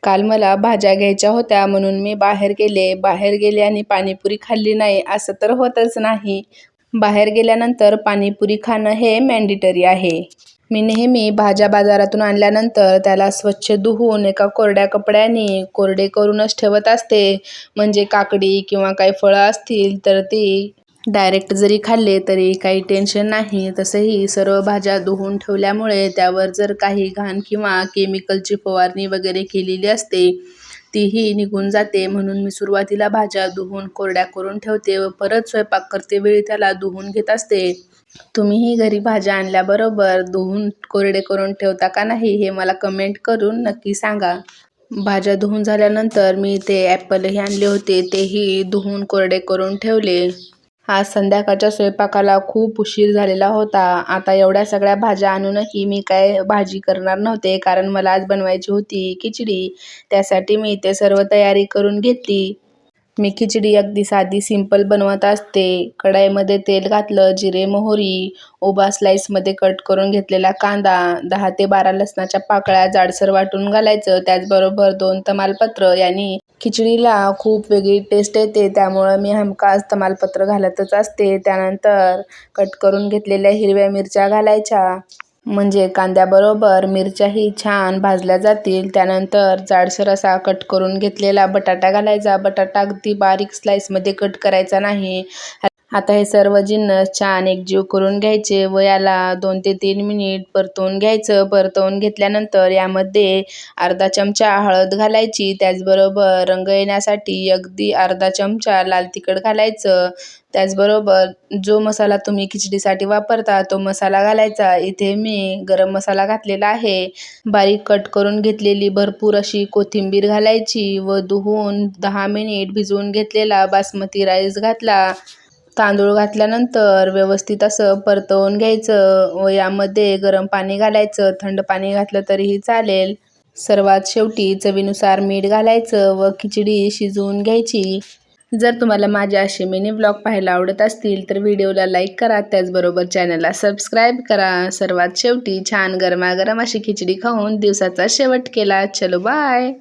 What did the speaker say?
काल मला भाज्या घ्यायच्या होत्या म्हणून मी बाहेर गेले. बाहेर गेले आणि पाणीपुरी खाल्ली नाही असं तर होतच नाही. बाहेर गेल्यानंतर पाणीपुरी खाणं हे मॅन्डेटरी आहे. मी नेहमी भाज्या बाजारातून आणल्यानंतर त्याला स्वच्छ धुवून एका कोरड्या कपड्याने कोरडे करूनच ठेवत असते. म्हणजे काकडी किंवा काही फळं असतील तर ती डायरेक्ट जरी खाल्ले तरी काही टेन्शन नाही. तसंही सर्व भाज्या धुवून ठेवल्यामुळे त्यावर जर काही घाण किंवा केमिकलची फवारणी वगैरे केलेली असते तीही निघून जाते. म्हणून मी सुरुवातीला भाज्या धुवून कोरड्या करून ठेवते व परत स्वयंपाक करते वेळी त्याला धुवून घेत असते. तुम्हीही घरी भाज्या आणल्याबरोबर धुवून कोरडे करून ठेवता का नाही हे मला कमेंट करून नक्की सांगा. भाज्या धुवून झाल्यानंतर मी ते ॲपलही आणले होते, तेही धुवून कोरडे करून ठेवले. आज संध्याकाळच्या स्वयंपाकाला खूप उशीर झालेला होता. आता एवढ्या सगळ्या भाज्या आणूनही मी काय भाजी करणार नव्हते, कारण मला आज बनवायची होती खिचडी. त्यासाठी मी ते सर्व तयारी करून घेतली. मी खिचडी अगदी साधी सिंपल बनवत असते. कढईमध्ये तेल घातलं, जिरे मोहरी, उभा स्लाईसमध्ये कट करून घेतलेला कांदा, 10 ते 12 लसणाच्या पाकळ्या जाडसर वाटून घालायचं. त्याचबरोबर 2 तमालपत्र. यांनी खिचडीला खूप वेगळी टेस्ट येते, त्यामुळं मी हमखास तमालपत्र घालतच असते. त्यानंतर कट करून घेतलेल्या हिरव्या मिरच्या घालायच्या, म्हणजे कांद्याबरोबर मिरच्याही छान भाजल्या जातील. त्यानंतर जाडसर असा कट करून घेतलेला बटाटा घालायचा. बटाटा अगदी बारीक स्लाईसमध्ये कट करायचा नाही. आता हे सर्व जिन्नस छान एकजीव करून घ्यायचे व याला 2 ते 3 मिनिट परतवून घ्यायचं. परतवून घेतल्यानंतर यामध्ये अर्धा चमचा हळद घालायची. त्याचबरोबर रंग येण्यासाठी अगदी अर्धा चमचा लाल तिखट घालायचं. त्याचबरोबर जो मसाला तुम्ही खिचडीसाठी वापरता तो मसाला घालायचा. इथे मी गरम मसाला घातलेला आहे. बारीक कट करून घेतलेली भरपूर अशी कोथिंबीर घालायची व धुवून 10 मिनिट भिजवून घेतलेला बासमती राईस घातला. तांदूळ घातल्यानंतर व्यवस्थित असं परतवून घ्यायचं व यामध्ये गरम पाणी घालायचं. थंड पाणी घातलं तरीही चालेल. सर्वात शेवटी चवीनुसार मीठ घालायचं व खिचडी शिजवून घ्यायची. जर तुम्हाला माझे असे मिनी ब्लॉग पाहायला आवडत असतील तर व्हिडिओला लाईक करा, त्याचबरोबर चॅनलला सबस्क्राईब करा. सर्वात शेवटी छान गरमागरम अशी खिचडी खाऊन दिवसाचा शेवट केला. चलो बाय.